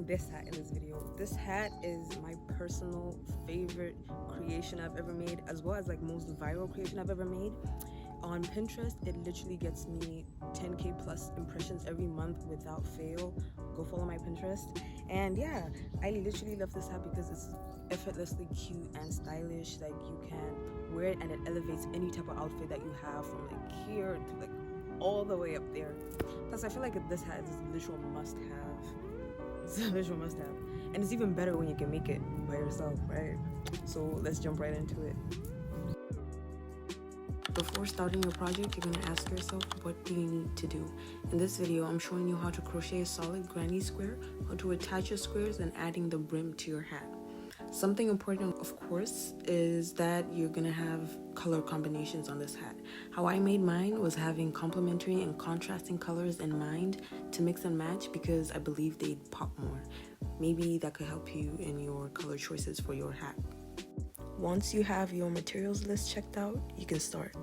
this hat in this video. This hat is my personal favorite creation I've ever made, as well as like most viral creation I've ever made. On Pinterest, it literally gets me 10k plus impressions every month without fail. Go follow my Pinterest. And yeah, I literally love this hat because it's effortlessly cute and stylish. Like, you can wear it and it elevates any type of outfit that you have, from like here to like all the way up there. Plus, I feel like this hat is a literal must-have. It's a literal must-have, and it's even better when you can make it by yourself, right? So let's jump right into it. Before starting your project, you're going to ask yourself, what do you need to do? In this video, I'm showing you how to crochet a solid granny square, how to attach your squares, and adding the brim to your hat. Something important, of course, is that you're going to have color combinations on this hat. How I made mine was having complementary and contrasting colors in mind to mix and match, because I believe they'd pop more. Maybe that could help you in your color choices for your hat. Once you have your materials list checked out, you can start.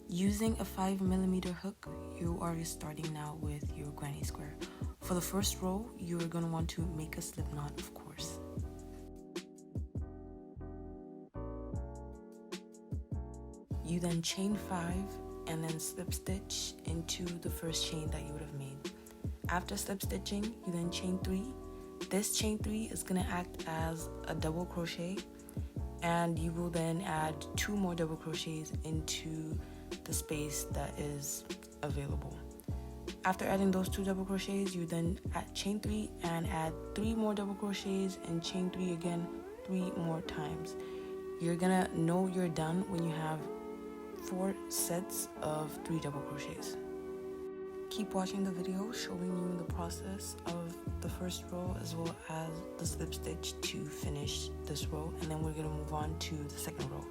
Using a 5mm hook, you are starting now with your granny square. For the first row, you are going to want to make a slip knot, of course. You then chain 5 and then slip stitch into the first chain that you would have made. After slip stitching, you then chain 3. This chain 3 is going to act as a double crochet, and you will then add 2 more double crochets into the space that is available. After adding those 2 double crochets, you then chain 3 and add 3 more double crochets and chain 3 again 3 more times. You're gonna know you're done when you have 4 sets of 3 double crochets. Keep watching the video showing you the process of the first row as well as the slip stitch to finish this row, and then we're going to move on to the second row.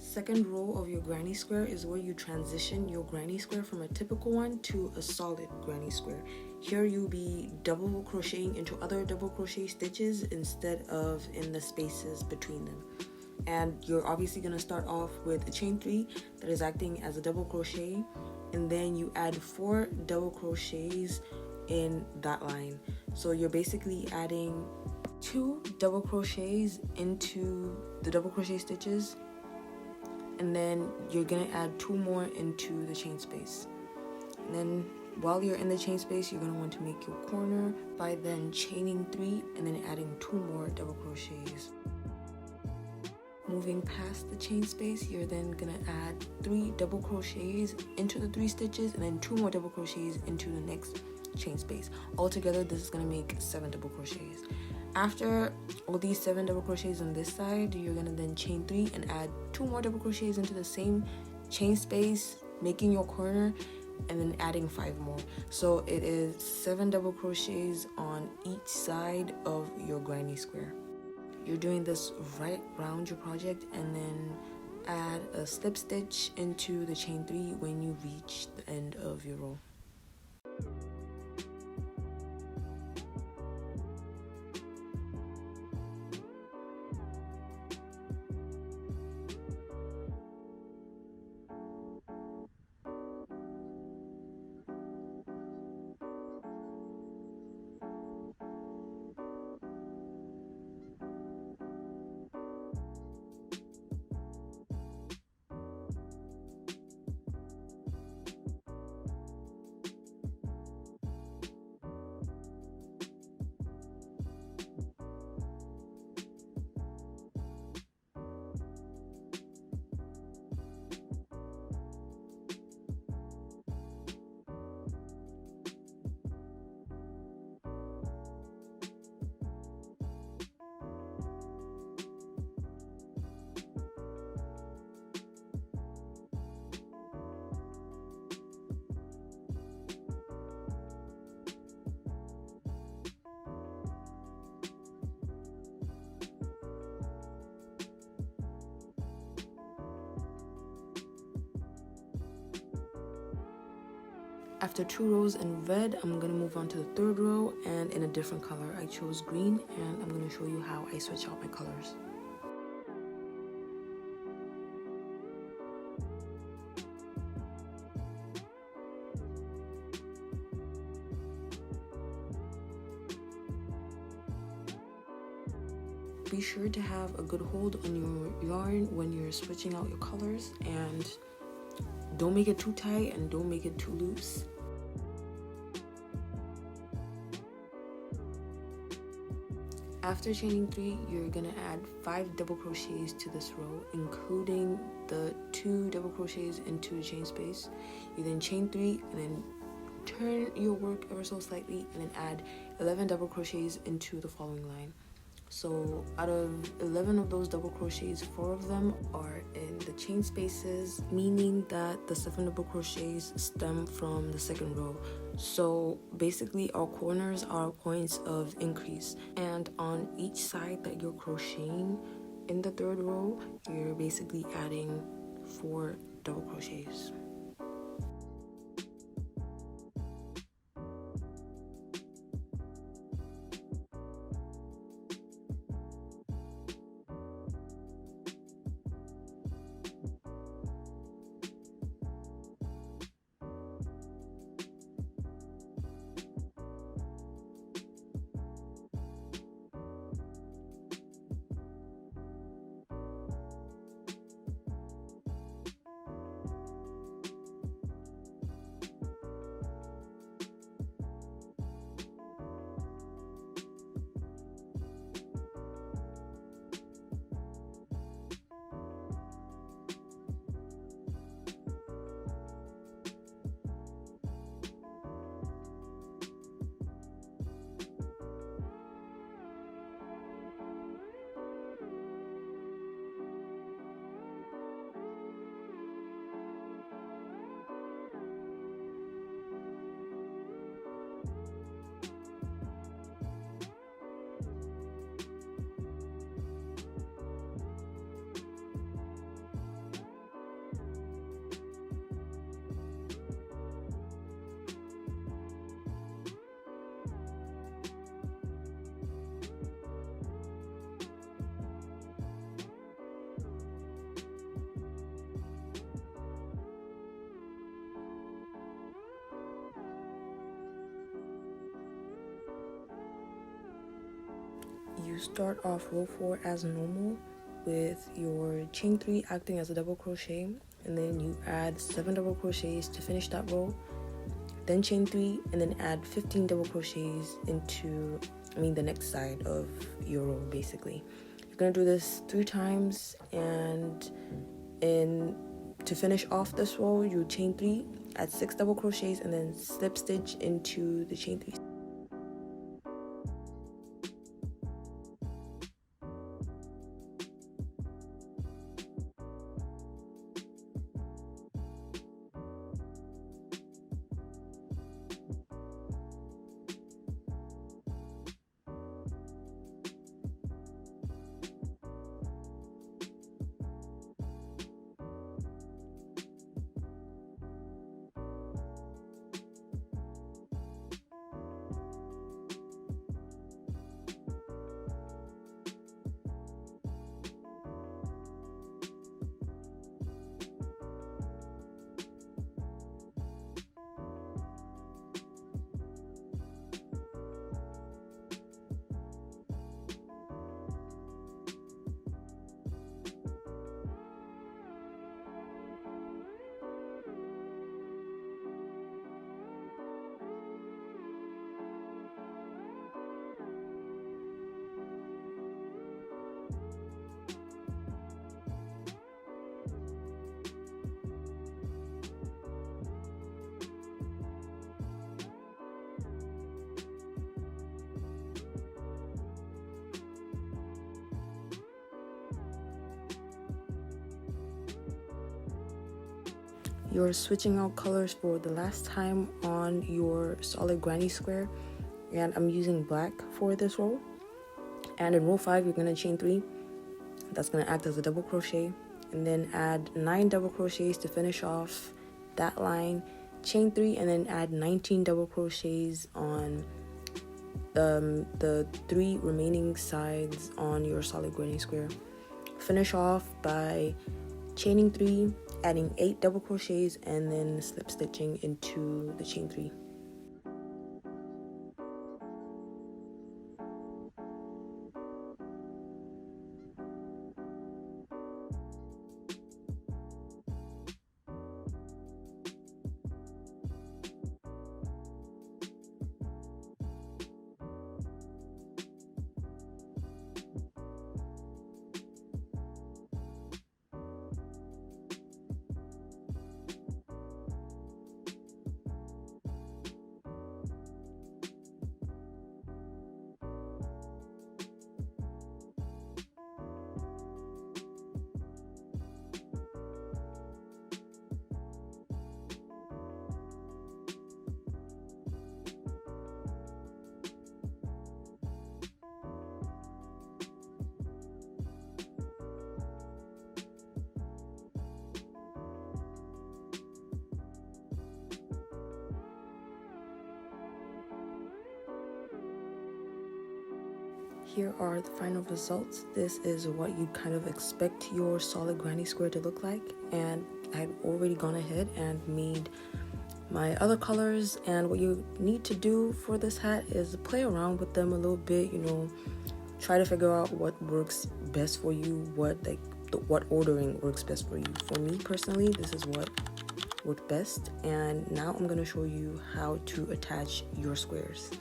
Second row of your granny square is where you transition your granny square from a typical one to a solid granny square. Here you'll be double crocheting into other double crochet stitches instead of in the spaces between them. And you're obviously going to start off with a chain 3 that is acting as a double crochet, and then you add 4 double crochets in that line. So you're basically adding 2 double crochets into the double crochet stitches, and then you're gonna add 2 more into the chain space. And then while you're in the chain space, you're gonna want to make your corner by then chaining 3 and then adding 2 more double crochets. Moving past the chain space, you're then gonna add 3 double crochets into the 3 stitches and then 2 more double crochets into the next chain space. Altogether, this is gonna make 7 double crochets. After all these 7 double crochets on this side, you're gonna then chain 3 and add 2 more double crochets into the same chain space, making your corner, and then adding 5 more. So it is 7 double crochets on each side of your granny square. You're doing this right around your project, and then add a slip stitch into the chain 3 when you reach the end of your row. After 2 rows in red, I'm going to move on to the 3rd row and in a different color. I chose green, and I'm going to show you how I switch out my colors. Be sure to have a good hold on your yarn when you're switching out your colors, and don't make it too tight and don't make it too loose. After chaining 3, you're gonna add 5 double crochets to this row, including the 2 double crochets into the chain space. You then chain 3 and then turn your work ever so slightly and then add 11 double crochets into the following line. So out of 11 of those double crochets, 4 of them are in the chain spaces, meaning that the 7 double crochets stem from the 2nd row. So basically our corners are points of increase, and on each side that you're crocheting in the 3rd row, you're basically adding 4 double crochets. You start off row 4 as normal with your chain 3 acting as a double crochet, and then you add 7 double crochets to finish that row, then chain 3 and then add 15 double crochets into the next side of your row. Basically you're gonna do this 3 times, and to finish off this row you chain 3, add 6 double crochets, and then slip stitch into the chain 3. You're switching out colors for the last time on your solid granny square, and I'm using black for this row. And in row 5 you're going to chain 3, that's going to act as a double crochet, and then add 9 double crochets to finish off that line, chain 3 and then add 19 double crochets on the 3 remaining sides on your solid granny square. Finish off by chaining 3, adding 8 double crochets, and then slip stitching into the chain 3. Here are the final results. This is what you'd kind of expect your solid granny square to look like, and I've already gone ahead and made my other colors. And what you need to do for this hat is play around with them a little bit, try to figure out what works best for you, what ordering works best for you. For me personally, this is what worked best, and now I'm going to show you how to attach your squares.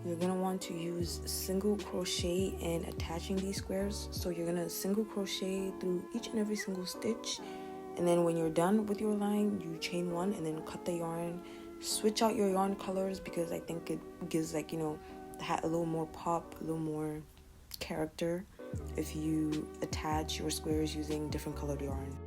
You're going to want to use single crochet in attaching these squares. So you're going to single crochet through each and every single stitch, and then when you're done with your line, you chain 1 and then cut the yarn. Switch out your yarn colors because I think it gives the hat a little more pop, a little more character if you attach your squares using different colored yarn.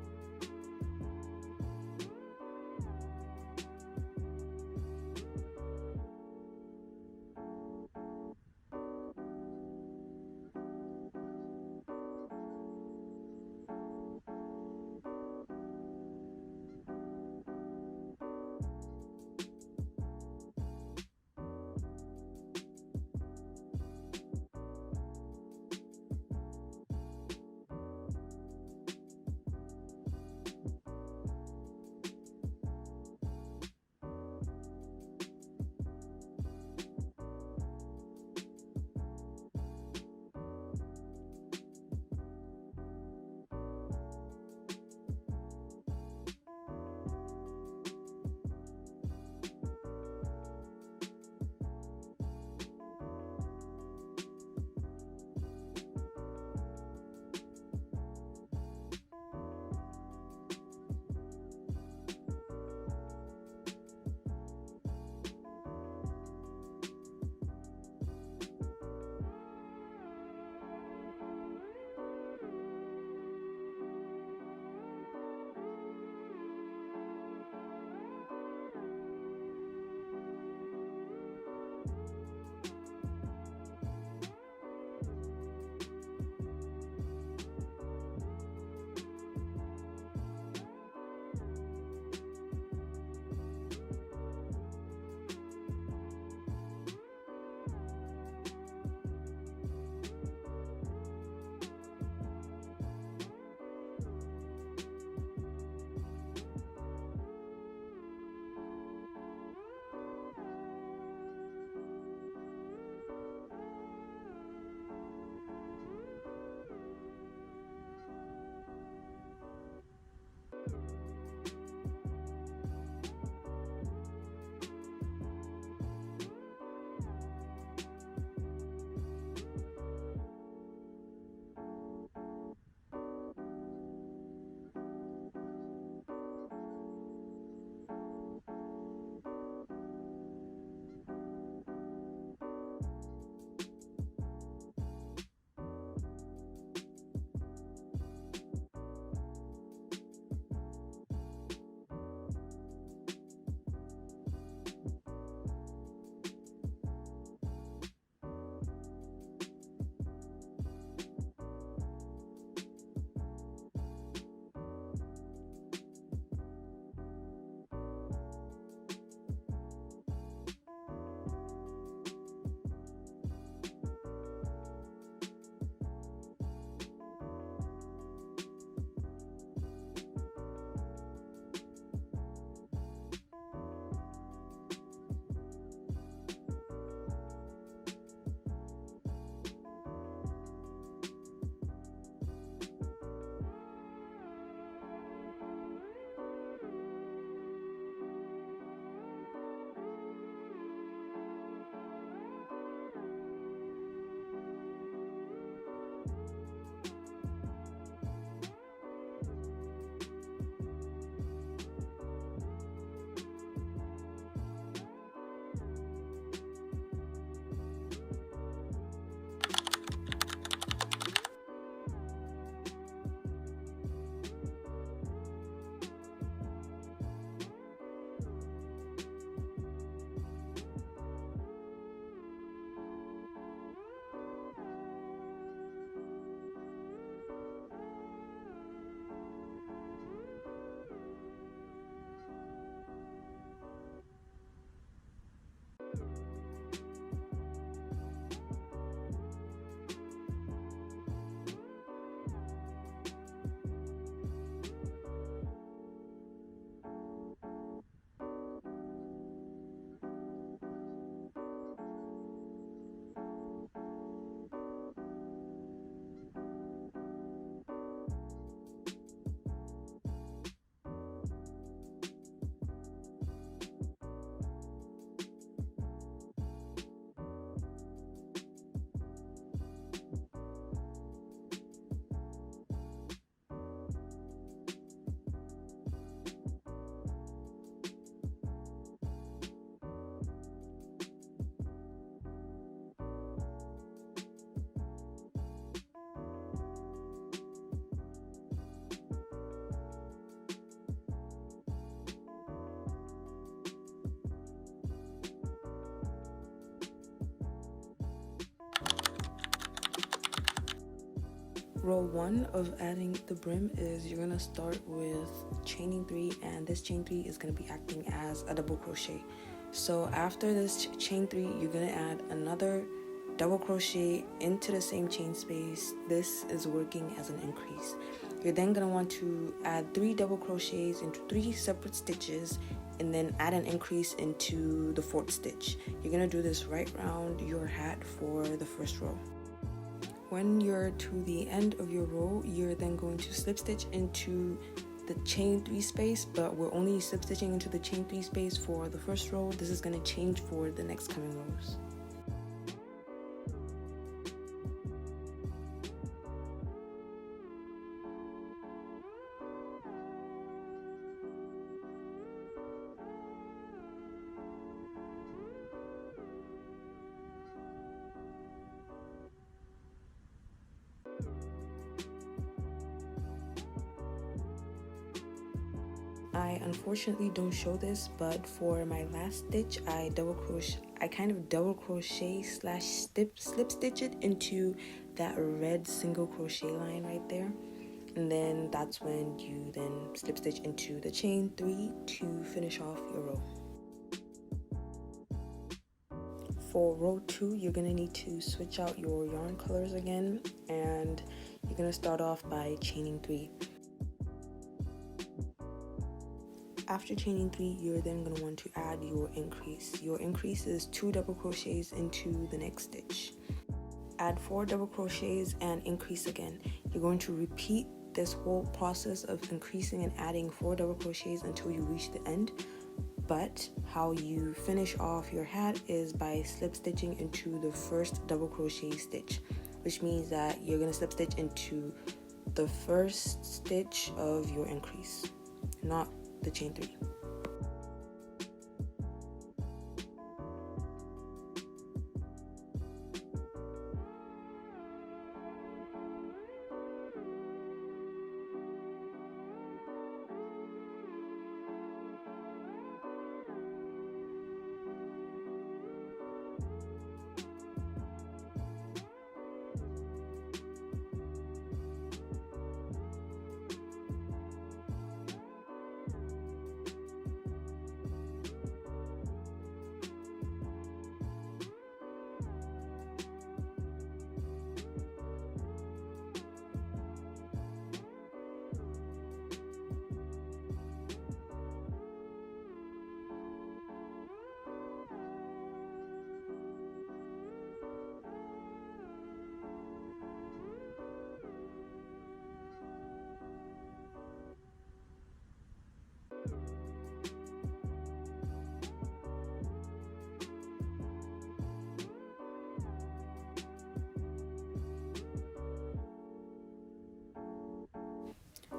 Row 1 of adding the brim is you're gonna start with chaining 3, and this chain 3 is gonna be acting as a double crochet. So after this chain 3, you're gonna add another double crochet into the same chain space. This is working as an increase. You're then gonna want to add 3 double crochets into 3 separate stitches, and then add an increase into the 4th stitch. You're gonna do this right around your hat for the first row. When you're to the end of your row, you're then going to slip stitch into the chain 3 space, but we're only slip stitching into the chain 3 space for the first row. This is going to change for the next coming rows. I unfortunately don't show this, but for my last stitch, I kind of double crochet slash slip stitch it into that red single crochet line right there, and then that's when you then slip stitch into the chain 3 to finish off your row. For row 2, you're gonna need to switch out your yarn colors again, and you're gonna start off by chaining 3. After chaining 3, you're then going to want to add your increase. Your increase is 2 double crochets into the next stitch. Add 4 double crochets and increase again. You're going to repeat this whole process of increasing and adding 4 double crochets until you reach the end. But how you finish off your hat is by slip stitching into the first double crochet stitch, which means that you're going to slip stitch into the first stitch of your increase, not the chain 3.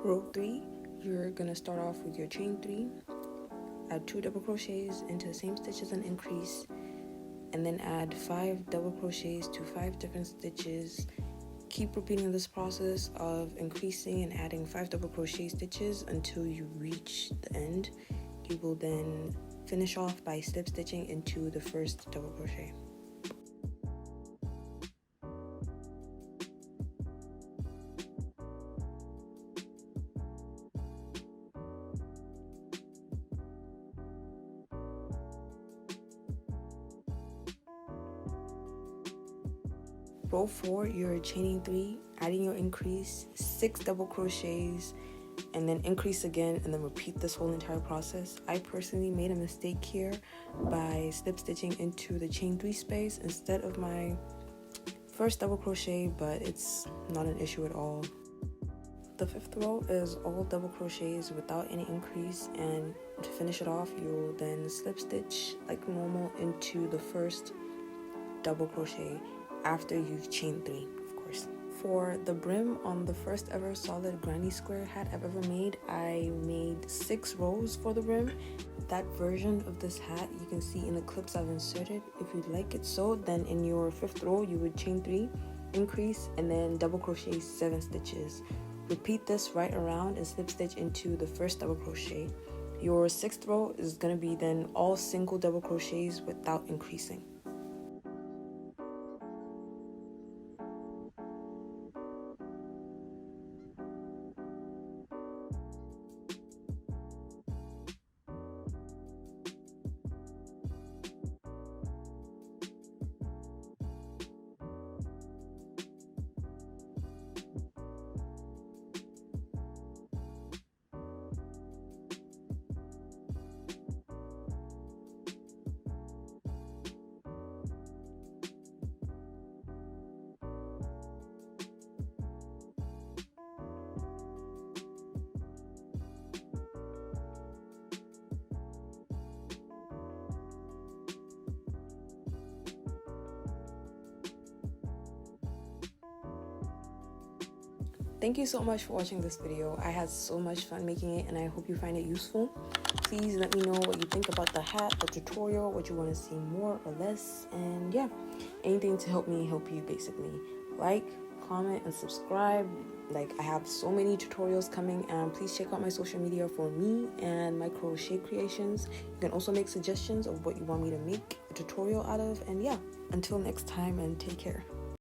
Row 3, you're gonna start off with your chain 3, add 2 double crochets into the same stitches and increase, and then add 5 double crochets to 5 different stitches. Keep repeating this process of increasing and adding 5 double crochet stitches until you reach the end. You will then finish off by slip stitching into the first double crochet. Row 4, you're chaining 3, adding your increase, 6 double crochets, and then increase again, and then repeat this whole entire process. I personally made a mistake here by slip stitching into the chain 3 space instead of my first double crochet, but it's not an issue at all. The 5th row is all double crochets without any increase, and to finish it off, you'll then slip stitch like normal into the first double crochet after you've chained 3, of course. For the brim on the first ever solid granny square hat I've ever made, I made 6 rows for the brim. That version of this hat you can see in the clips I've inserted. If you'd like it so, then in your 5th row you would chain 3, increase, and then double crochet 7 stitches. Repeat this right around and slip stitch into the first double crochet. Your 6th row is going to be then all single double crochets without increasing. thank you so much for watching this video. I had so much fun making it and I hope you find it useful. Please let me know what you think about the hat, the tutorial, what you want to see more or less, and yeah, anything to help me help you basically. Like, comment, and subscribe. Like, I have so many tutorials coming, and please check out my social media for me and my crochet creations. You can also make suggestions of what you want me to make a tutorial out of, and yeah, until next time, and take care.